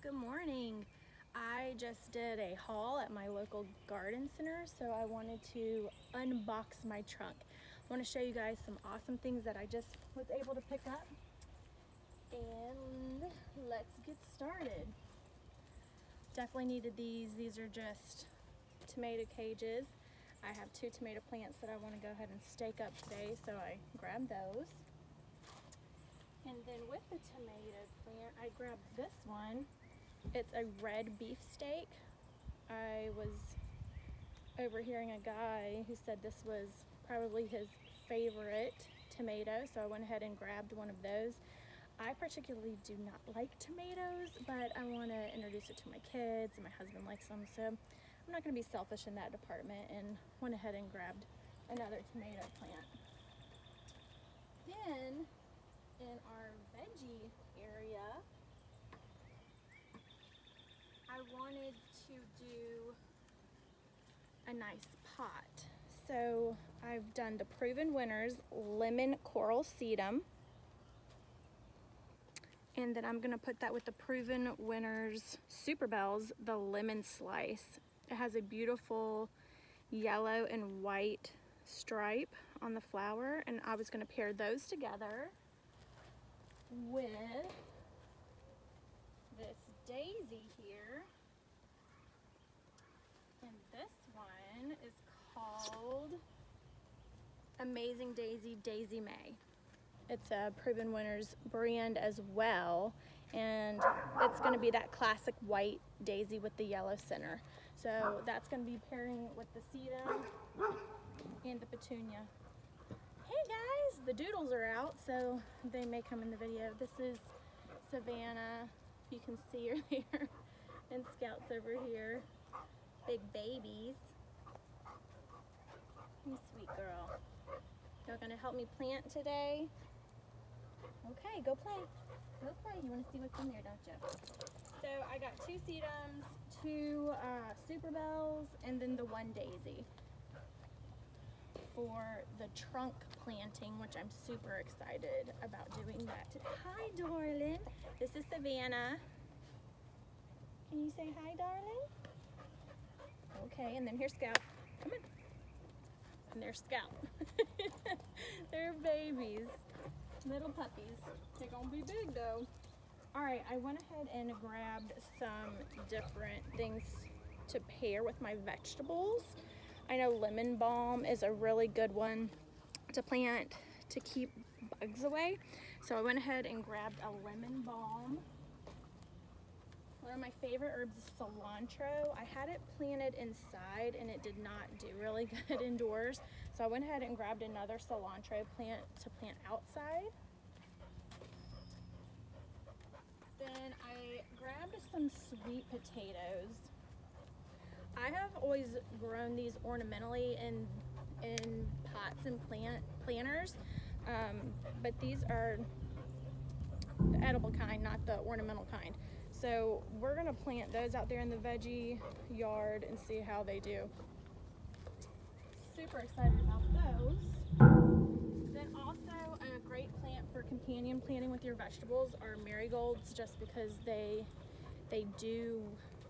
Good morning. I just did a haul at my local garden center, so I wanted to unbox my trunk. I want to show you guys some awesome things that I just was able to pick up, and let's get started. Definitely needed these. These are just tomato cages. I have 2 tomato plants that I want to go ahead and stake up today, so I grabbed those. And then with the tomato plant, I grabbed this one. It's a red beefsteak. I was overhearing a guy who said this was probably his favorite tomato, so I went ahead and grabbed one of those. I particularly do not like tomatoes, but I want to introduce it to my kids, and my husband likes them, so I'm not going to be selfish in that department and went ahead and grabbed another tomato plant. Then in our veggie area, I wanted to do a nice pot. So I've done the Proven Winners Lemon Coral Sedum. And then I'm gonna put that with the Proven Winners Super Bells, the Lemon Slice. It has a beautiful yellow and white stripe on the flower, and I was gonna pair those together with this daisy here, and this one is called Amazing Daisy, Daisy May. It's a Proven Winners brand as well, and it's going to be that classic white daisy with the yellow center. So that's going to be pairing with the sedum and the petunia. Hey guys, the doodles are out, so they may come in the video. This is Savannah, you can see her there, and Scout's over here, big babies. You sweet girl. You're gonna help me plant today? Okay, go play. Go play. You wanna see what's in there, don't you? So I got 2 sedums, 2 Super Bells, and then the 1 daisy for the trunk planting, which I'm super excited about doing that today. Hi, darling. This is Savannah. Can you say hi, darling? Okay, and then here's Scout. Come on. And there's Scout. They're babies, little puppies. They're gonna be big though. All right, I went ahead and grabbed some different things to pair with my vegetables. I know lemon balm is a really good one to plant to keep bugs away. So I went ahead and grabbed a lemon balm. One of my favorite herbs is cilantro. I had it planted inside and it did not do really good indoors. So I went ahead and grabbed another cilantro plant to plant outside. Then I grabbed some sweet potatoes. I have always grown these ornamentally in pots and planters, but these are the edible kind, not the ornamental kind. So we're gonna plant those out there in the veggie yard and see how they do. Super excited about those. Then also a great plant for companion planting with your vegetables are marigolds, just because they do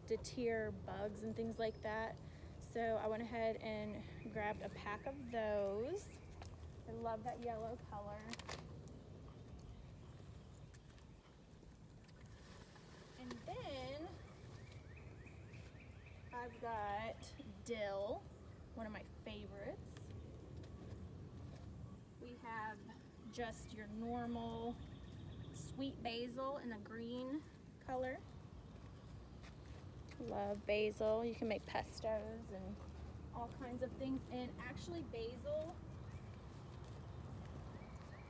deter bugs and things like that. So I went ahead and grabbed a pack of those. I love that yellow color. And then I've got dill, one of my favorites. We have just your normal sweet basil in the green color. Love basil. You can make pestos and all kinds of things. And actually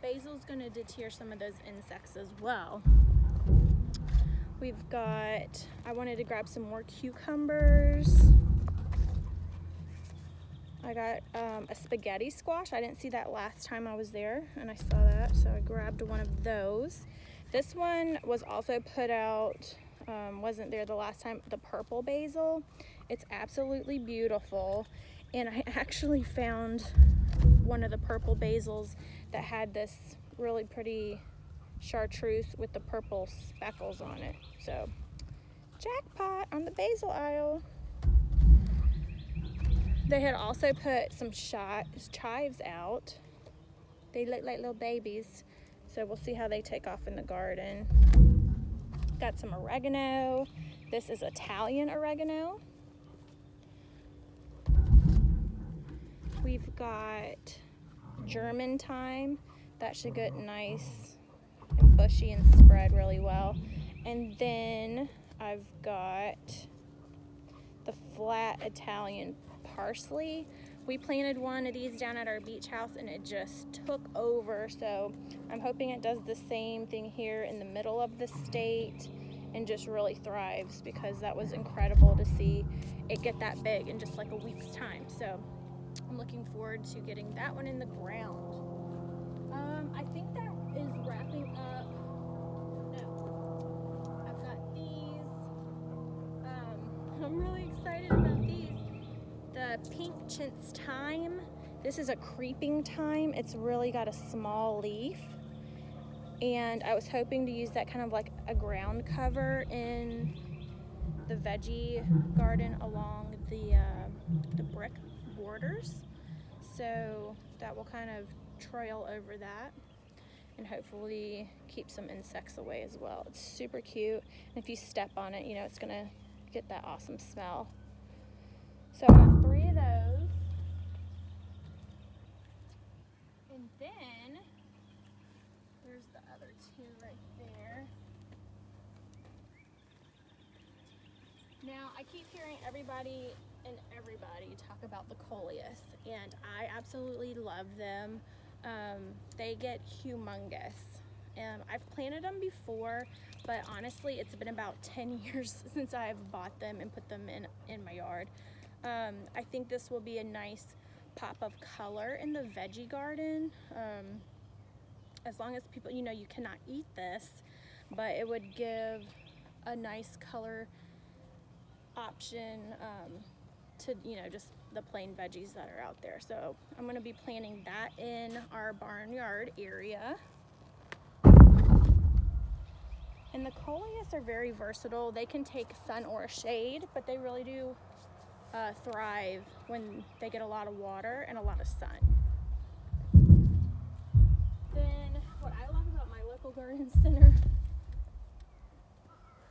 basil's going to deter some of those insects as well. We've got, I wanted to grab some more cucumbers. I got a spaghetti squash. I didn't see that last time I was there, and I saw that, so I grabbed one of those. This one was also put out, wasn't there the last time, the purple basil. It's absolutely beautiful, and I actually found one of the purple basils that had this really pretty chartreuse with the purple speckles on it. So Jackpot on the basil aisle. They had also put some chives out. They look like little babies, so we'll see how they take off in the garden. Got some oregano. This is Italian oregano. We've got German thyme. That should get nice and bushy and spread really well. And then I've got the flat Italian parsley. We planted one of these down at our beach house and it just took over, so I'm hoping it does the same thing here in the middle of the state and just really thrives, because that was incredible to see it get that big in just like a week's time. So I'm looking forward to getting that one in the ground. I think that is wrapping up. No, I've got these. I'm really excited about these. The pink chintz thyme. This is a creeping thyme. It's really got a small leaf. And I was hoping to use that kind of like a ground cover in the veggie garden along the brick borders. So that will kind of trail over that and hopefully keep some insects away as well. It's super cute. And if you step on it, you know, it's gonna get that awesome smell. So I got 3 of those. And then there's the other 2 right there. Now I keep hearing everybody talk about the coleus, and I absolutely love them. They get humongous. I've planted them before, but honestly it's been about 10 years since I've bought them and put them in my yard. I think this will be a nice pop of color in the veggie garden. As long as people, you know, you cannot eat this, but it would give a nice color option to, you know, just the plain veggies that are out there. So I'm going to be planting that in our barnyard area. And the coleus are very versatile. They can take sun or shade, but they really do thrive when they get a lot of water and a lot of sun. Then what I love about my local garden center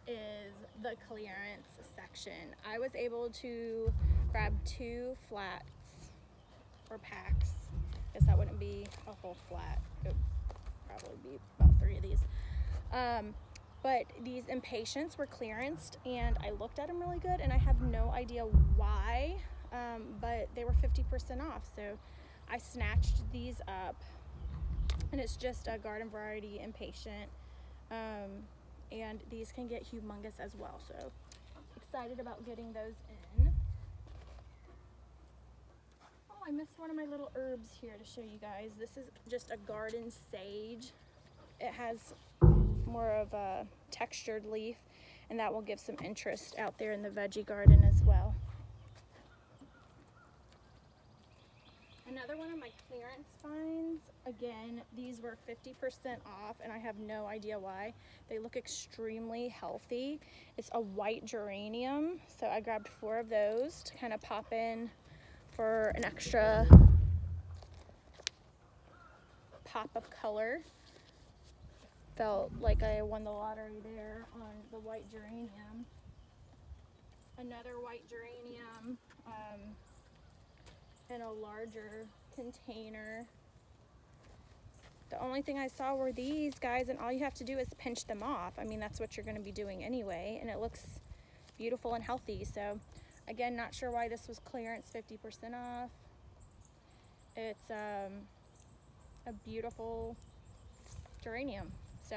is the clearance section. I was able to grab 2 flats or packs. I guess that wouldn't be a whole flat. It would probably be about 3 of these. But these impatiens were clearanced, and I looked at them really good, and I have no idea why, but they were 50% off. So I snatched these up, and it's just a garden variety impatient. And these can get humongous as well. So excited about getting those in. Oh, I missed one of my little herbs here to show you guys. This is just a garden sage. It has more of a textured leaf, and that will give some interest out there in the veggie garden as well. Another one of my clearance finds, again, these were 50% off, and I have no idea why. They look extremely healthy. It's a white geranium, so I grabbed 4 of those to kind of pop in for an extra pop of color. Felt like I won the lottery there on the white geranium. Another white geranium in a larger container. The only thing I saw were these, guys, and all you have to do is pinch them off. I mean, that's what you're going to be doing anyway, and it looks beautiful and healthy. So again, not sure why this was clearance 50% off. It's a beautiful geranium. So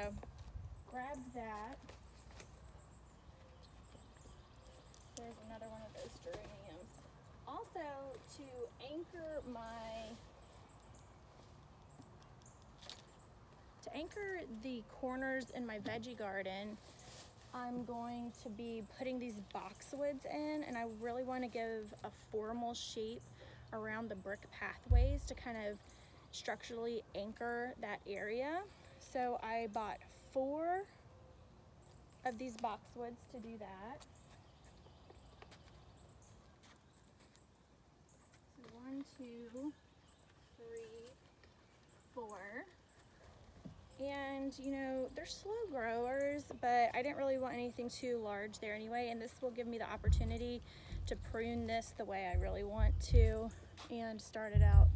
grab that. There's another one of those geraniums. Also, to anchor the corners in my veggie garden, I'm going to be putting these boxwoods in, and I really want to give a formal shape around the brick pathways to kind of structurally anchor that area. So I bought 4 of these boxwoods to do that. So 1, 2, 3, 4. And you know, they're slow growers, but I didn't really want anything too large there anyway, and this will give me the opportunity to prune this the way I really want to and start it out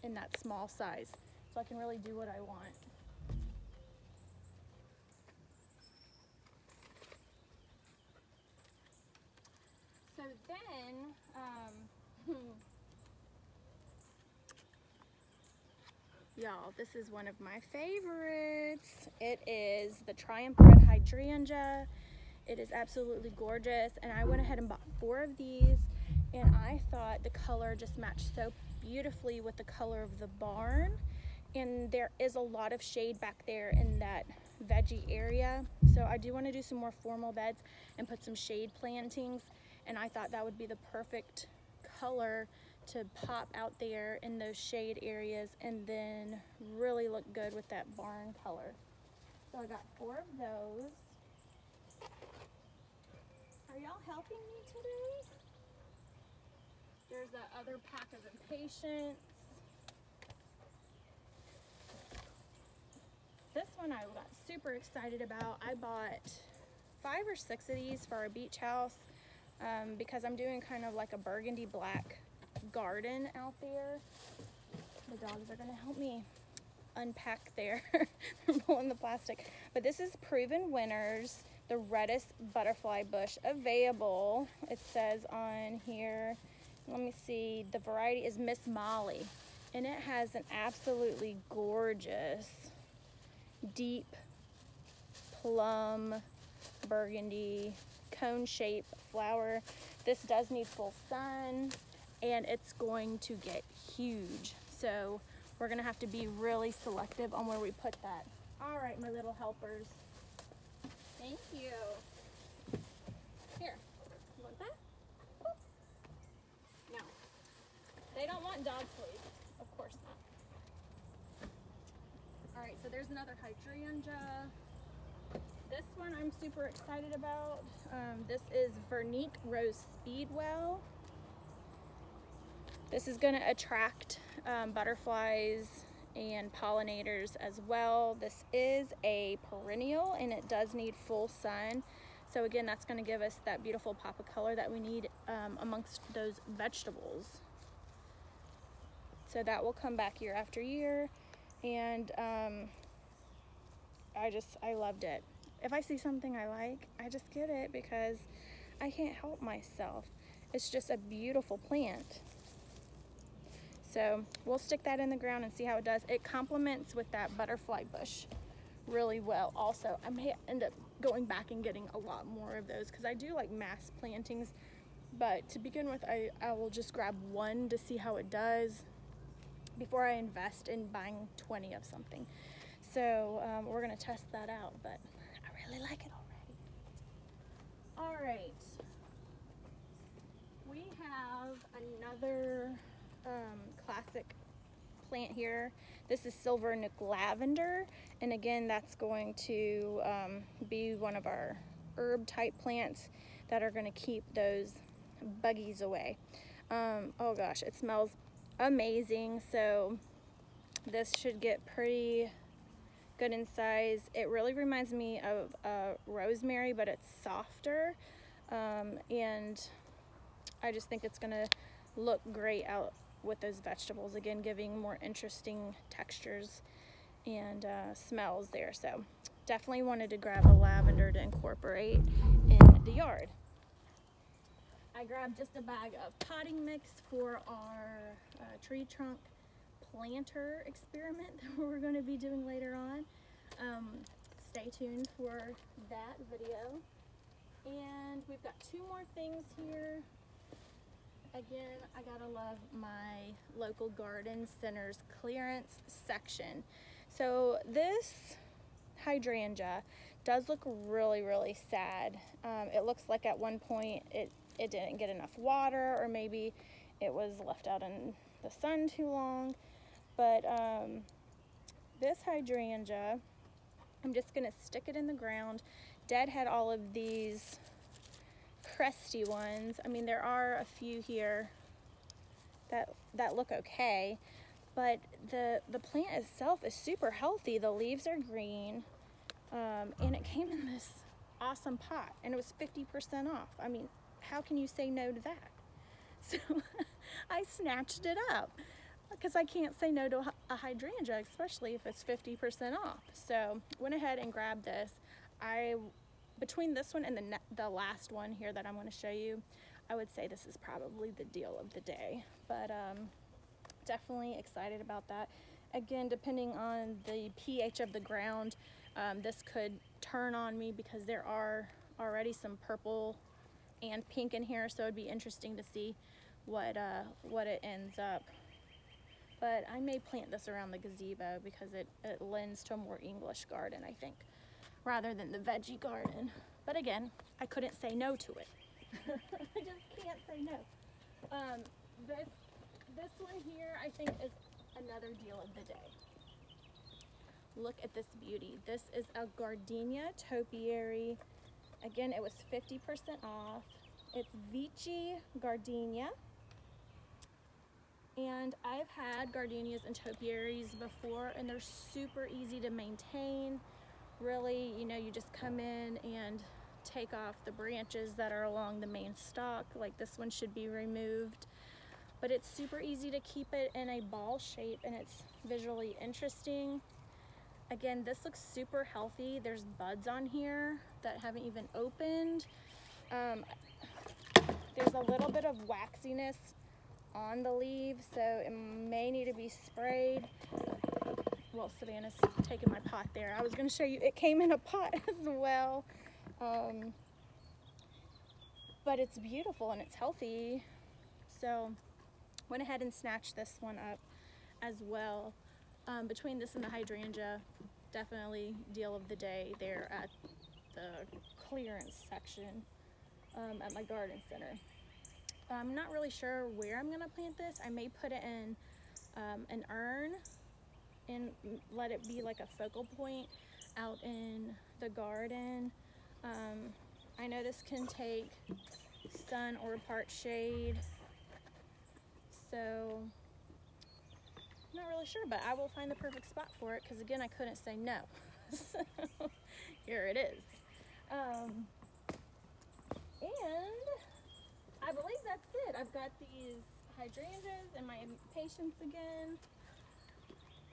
in that small size, so I can really do what I want. So then, y'all, this is one of my favorites. It is the Triumph Red Hydrangea. It is absolutely gorgeous, and I went ahead and bought 4 of these, and I thought the color just matched so beautifully with the color of the barn. And there is a lot of shade back there in that veggie area, so I do want to do some more formal beds and put some shade plantings, and I thought that would be the perfect color to pop out there in those shade areas and then really look good with that barn color. So I got 4 of those. Are y'all helping me today? There's that other pack of impatiens. This one I got super excited about. I bought 5 or 6 of these for our beach house because I'm doing kind of like a burgundy black garden out there. The dogs are gonna help me unpack there. They're pulling the plastic. But this is Proven Winners, the reddest butterfly bush available. It says on here, let me see, the variety is Miss Molly, and it has an absolutely gorgeous deep plum burgundy cone shaped flower. This does need full sun, and it's going to get huge, so we're gonna have to be really selective on where we put that. All right, my little helpers, thank you. Here, you want that? Boop. No, they don't want dog fleas, of course not. All right, so there's another hydrangea. This one I'm super excited about. This is Vernique Rose Speedwell. This is gonna attract butterflies and pollinators as well. This is a perennial, and it does need full sun. So again, that's gonna give us that beautiful pop of color that we need amongst those vegetables. So that will come back year after year, and I loved it. If I see something I like, I just get it because I can't help myself. It's just a beautiful plant. So we'll stick that in the ground and see how it does. It complements with that butterfly bush really well. Also, I may end up going back and getting a lot more of those because I do like mass plantings, but to begin with, I will just grab 1 to see how it does before I invest in buying 20 of something. So we're gonna test that out, but I really like it already. All right, we have another classic plant here. This is Silver Nook Lavender, and again, that's going to be one of our herb type plants that are gonna keep those buggies away. Oh gosh, it smells amazing. So this should get pretty good in size. It really reminds me of rosemary, but it's softer, and I just think it's gonna look great out with those vegetables, again giving more interesting textures and smells there. So definitely wanted to grab a lavender to incorporate in the yard. I grabbed just a bag of potting mix for our tree trunk planter experiment that we're going to be doing later on. Stay tuned for that video. And we've got 2 more things here. Again, I gotta love my local garden center's clearance section. So this hydrangea does look really, really sad. It looks like at one point it didn't get enough water, or maybe it was left out in the sun too long. But this hydrangea I'm just gonna stick it in the ground. Dad had all of these crusty ones. I mean, there are a few here that look okay, but the plant itself is super healthy. The leaves are green, and it came in this awesome pot, and it was 50% off. I mean, how can you say no to that? So I snatched it up because I can't say no to a hydrangea, especially if it's 50% off. So went ahead and grabbed this. Between this one and the last one here that I'm going to show you, I would say this is probably the deal of the day. But definitely excited about that. Again, depending on the pH of the ground, this could turn on me because there are already some purple and pink in here, so it'd be interesting to see what it ends up. But I may plant this around the gazebo because it lends to a more English garden, I think, rather than the veggie garden. But again, I couldn't say no to it. I just can't say no. This one here, I think, is another deal of the day. Look at this beauty. This is a gardenia topiary. Again, it was 50% off. It's Vici gardenia. And I've had gardenias and topiaries before, and they're super easy to maintain. Really, you know, you just come in and take off the branches that are along the main stalk. Like this one should be removed. But it's super easy to keep it in a ball shape, and it's visually interesting. Again, this looks super healthy. There's buds on here that haven't even opened. There's a little bit of waxiness on the leaves, so it may need to be sprayed. Well, Savannah's taking my pot there. I was going to show you, it came in a pot as well. But it's beautiful and it's healthy. So went ahead and snatched this one up as well. Between this and the hydrangea, definitely deal of the day there at the clearance section at my garden center. I'm not really sure where I'm gonna plant this. I may put it in an urn and let it be like a focal point out in the garden. I know this can take sun or part shade, so I'm not really sure, but I will find the perfect spot for it because again, I couldn't say no. So here it is. And I believe that's it. I've got these hydrangeas and my impatiens again.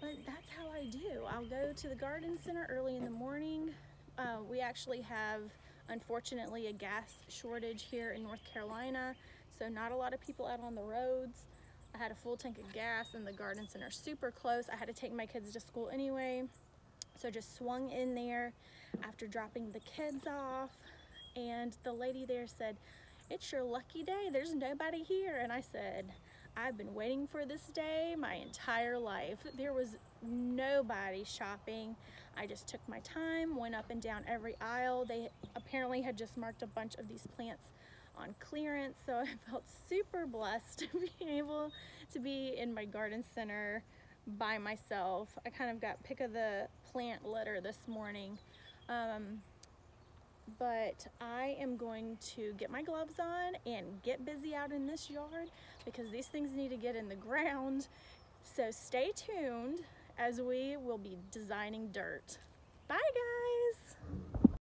But that's how I do. I'll go to the garden center early in the morning. We actually have, unfortunately, a gas shortage here in North Carolina, so not a lot of people out on the roads. I had a full tank of gas and the garden center super close. I had to take my kids to school anyway, so just swung in there after dropping the kids off, and the lady there said, "It's your lucky day, there's nobody here." And I said, I've been waiting for this day my entire life. There was nobody shopping. I just took my time, went up and down every aisle. They apparently had just marked a bunch of these plants on clearance, so I felt super blessed to be able to be in my garden center by myself. I kind of got pick of the plant litter this morning. But I am going to get my gloves on and get busy out in this yard because these things need to get in the ground. So stay tuned as we will be designing dirt.